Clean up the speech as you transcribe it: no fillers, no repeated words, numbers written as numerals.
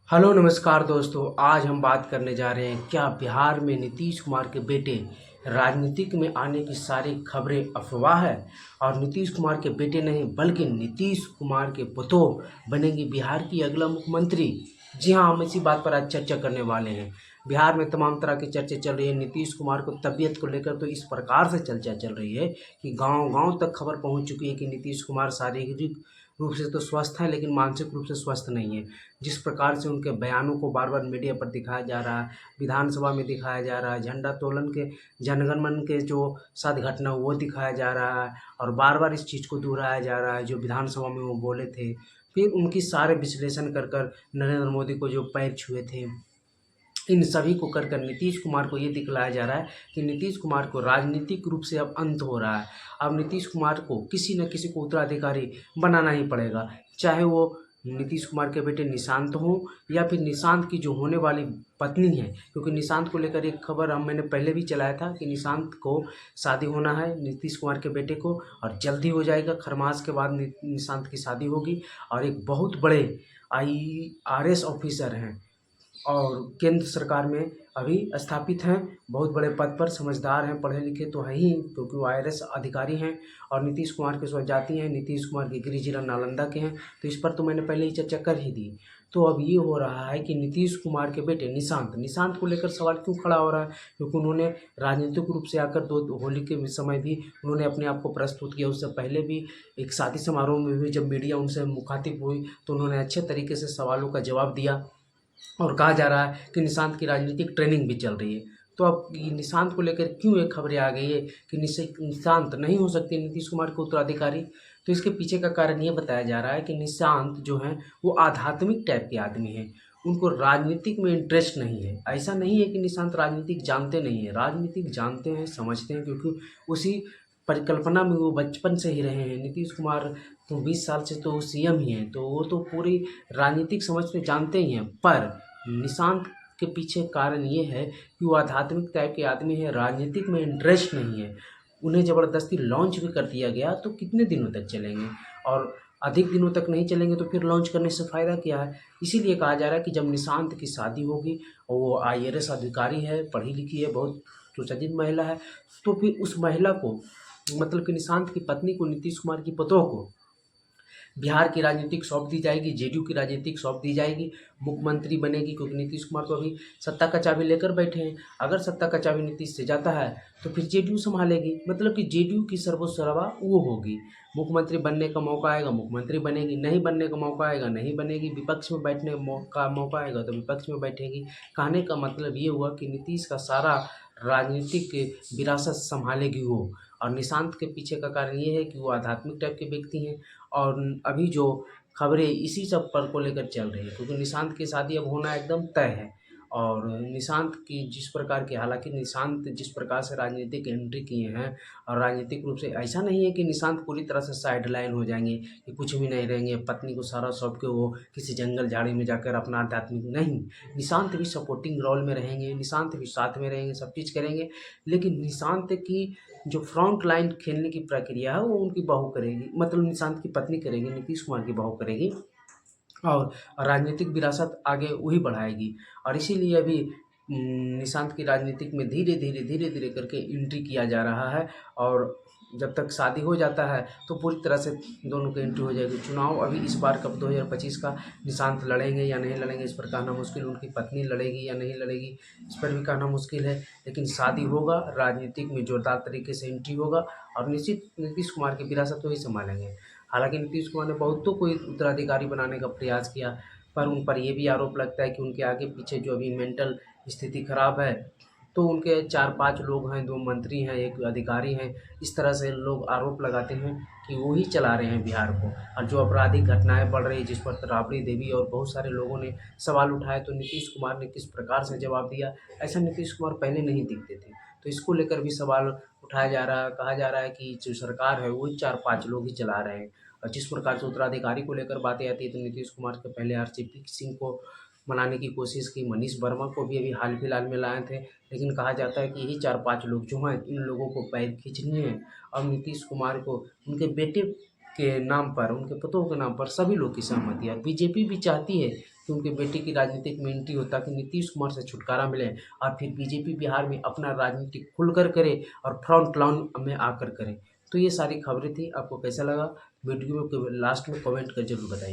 Hello नमस्कार दोस्तों। आज हम बात करने जा रहे हैं क्या बिहार में नीतीश कुमार के बेटे राजनीतिक में आने की सारी खबरें अफवाह है और नीतीश कुमार के बेटे नहीं बल्कि नीतीश कुमार के पुतोह बनेंगे बिहार की अगला मुख्यमंत्री। जी हाँ, हम इसी बात पर आज चर्चा करने वाले हैं। बिहार में तमाम तरह की चर्चा चल रही है। नीतीश कुमार को तबीयत को लेकर तो इस प्रकार से चर्चा चल रही है कि गांव-गांव तक खबर पहुंच चुकी है कि नीतीश कुमार शारीरिक रूप से तो स्वस्थ है लेकिन मानसिक रूप से स्वस्थ नहीं है। जिस प्रकार से उनके बयानों को बार-बार मीडिया पर दिखाया जा रहा है, विधानसभा में दिखाया जा रहा है, झंडा तोलन के जनगण मन के जो साथ घटना वो दिखाया जा रहा है और बार-बार इस चीज़ को दोहराया जा रहा है जो विधानसभा में वो बोले थे। फिर उनकी सारे विश्लेषण कर नरेंद्र मोदी को जो पैर छुए थे, इन सभी को कर नीतीश कुमार को ये दिखलाया जा रहा है कि नीतीश कुमार को राजनीतिक रूप से अब अंत हो रहा है। अब नीतीश कुमार को किसी न किसी को उत्तराधिकारी बनाना ही पड़ेगा, चाहे वो नीतीश कुमार के बेटे निशांत हों या फिर निशांत की जो होने वाली पत्नी है। क्योंकि निशांत को लेकर एक खबर मैंने पहले भी चलाया था कि निशांत को शादी होना है नीतीश कुमार के बेटे को और जल्दी हो जाएगा। खरमास के बाद निशांत की शादी होगी और एक बहुत बड़े IAS ऑफिसर हैं और केंद्र सरकार में अभी स्थापित हैं, बहुत बड़े पद पर, समझदार हैं, पढ़े लिखे तो हैं ही क्योंकि वो IAS अधिकारी हैं और नीतीश कुमार के स्वजाति हैं। नीतीश कुमार के गृह जिला नालंदा के हैं, तो इस पर तो मैंने पहले ही चर्चा कर ही दी। तो अब ये हो रहा है कि नीतीश कुमार के बेटे निशांत को लेकर सवाल क्यों खड़ा हो रहा है? क्योंकि उन्होंने राजनीतिक रूप से आकर दो होली के समय भी उन्होंने अपने आप को प्रस्तुत किया। उससे पहले भी एक शादी समारोह में भी जब मीडिया उनसे मुखातिब हुई तो उन्होंने अच्छे तरीके से सवालों का जवाब दिया और कहा जा रहा है कि निशांत की राजनीतिक ट्रेनिंग भी चल रही है। तो अब ये निशांत को लेकर क्यों ये खबरें आ गई है कि निशांत नहीं हो सकती नीतीश कुमार के उत्तराधिकारी? तो इसके पीछे का कारण ये बताया जा रहा है कि निशांत जो हैं वो आध्यात्मिक टाइप के आदमी हैं। उनको राजनीतिक में इंटरेस्ट नहीं है। ऐसा नहीं है कि निशांत राजनीतिक जानते नहीं हैं, राजनीतिक जानते हैं, समझते हैं क्योंकि उसी परिकल्पना में वो बचपन से ही रहे हैं। नीतीश कुमार तो 20 साल से तो CM ही हैं, तो वो तो पूरी राजनीतिक समझ से जानते ही हैं। पर निशांत के पीछे कारण ये है कि वो आध्यात्मिक टाइप के आदमी हैं, राजनीतिक में इंटरेस्ट नहीं है। उन्हें ज़बरदस्ती लॉन्च भी कर दिया गया तो कितने दिनों तक चलेंगे और अधिक दिनों तक नहीं चलेंगे तो फिर लॉन्च करने से फ़ायदा क्या है? इसीलिए कहा जा रहा है कि जब निशांत की शादी होगी और वो IAS अधिकारी है, पढ़ी लिखी है, बहुत सुसज्जित महिला है, तो फिर उस महिला को मतलब कि निशांत की पत्नी को, नीतीश कुमार की पतोह को बिहार की राजनीतिक सौंप दी जाएगी, JDU की राजनीतिक सौंप दी जाएगी, मुख्यमंत्री बनेगी क्योंकि नीतीश कुमार तो अभी सत्ता का चाबी लेकर बैठे हैं। अगर सत्ता का चाबी नीतीश से जाता है तो फिर JDU संभालेगी, मतलब कि JDU की सर्वोसर्वा वो होगी। मुख्यमंत्री बनने का मौका आएगा, मुख्यमंत्री बनेगी, नहीं बनने का मौका आएगा, नहीं बनेगी, विपक्ष में बैठने का मौका आएगा तो विपक्ष में बैठेगी। कहने का मतलब ये हुआ कि नीतीश का सारा राजनीतिक विरासत संभालेगी वो। और निशांत के पीछे का कारण ये है कि वो आध्यात्मिक टाइप के व्यक्ति हैं और अभी जो खबरें इसी सब पर को लेकर चल रही है क्योंकि निशांत की शादी अब होना एकदम तय है। और निशांत की जिस प्रकार की, हालांकि निशांत जिस प्रकार से राजनीतिक एंट्री किए हैं और राजनीतिक रूप से ऐसा नहीं है कि निशांत पूरी तरह से साइडलाइन हो जाएंगे कि कुछ भी नहीं रहेंगे, पत्नी को सारा सौंप के वो किसी जंगल झाड़ी में जाकर अपना आध्यात्मिक नहीं, निशांत भी सपोर्टिंग रोल में रहेंगे, निशांत भी साथ में रहेंगे, सब चीज़ करेंगे। लेकिन निशांत की जो फ्रंट लाइन खेलने की प्रक्रिया है वो उनकी बहू करेगी, मतलब निशांत की पत्नी करेगी, नीतीश कुमार की बहू करेगी और राजनीतिक विरासत आगे वही बढ़ाएगी। और इसीलिए अभी निशांत की राजनीतिक में धीरे धीरे करके एंट्री किया जा रहा है और जब तक शादी हो जाता है तो पूरी तरह से दोनों की एंट्री हो जाएगी। चुनाव अभी इस बार कब 2025 का निशांत लड़ेंगे या नहीं लड़ेंगे इस पर कहना मुश्किल, उनकी पत्नी लड़ेगी या नहीं लड़ेगी इस पर भी कहना मुश्किल है। लेकिन शादी होगा, राजनीतिक में जोरदार तरीके से एंट्री होगा और निश्चित नीतीश कुमार की विरासत वही संभालेंगे। हालांकि नीतीश कुमार ने बहुतों को उत्तराधिकारी बनाने का प्रयास किया पर उन पर यह भी आरोप लगता है कि उनके आगे पीछे जो अभी मेंटल स्थिति खराब है, तो उनके 4-5 लोग हैं, 2 मंत्री हैं, 1 अधिकारी हैं, इस तरह से लोग आरोप लगाते हैं कि वो ही चला रहे हैं बिहार को। और जो आपराधिक घटनाएं बढ़ रही जिस पर राबड़ी देवी और बहुत सारे लोगों ने सवाल उठाए तो नीतीश कुमार ने किस प्रकार से जवाब दिया, ऐसा नीतीश कुमार पहले नहीं दिखते थे। तो इसको लेकर भी सवाल उठाया जा रहा है, कहा जा रहा है कि जो सरकार है वो 4-5 लोग ही चला रहे हैं। और जिस प्रकार से उत्तराधिकारी को लेकर बातें आती है तो नीतीश कुमार के पहले RCP सिंह को मनाने की कोशिश की, मनीष वर्मा को भी अभी हाल फिलहाल में लाए थे, लेकिन कहा जाता है कि यही 4-5 लोग जो हैं इन लोगों को पैर खींचनी है और नीतीश कुमार को उनके बेटे के नाम पर, उनके पुतों के नाम पर सभी लोग की सहमति है। और BJP भी चाहती है कि उनके बेटे की राजनीतिक में एंट्री हो ताकि नीतीश कुमार से छुटकारा मिले और फिर बीजेपी बिहार में अपना राजनीति खुलकर करे और फ्रंट लाइन में आकर करे। तो ये सारी खबरें थी, आपको कैसा लगा वीडियो में लास्ट में कमेंट कर जरूर बताइए।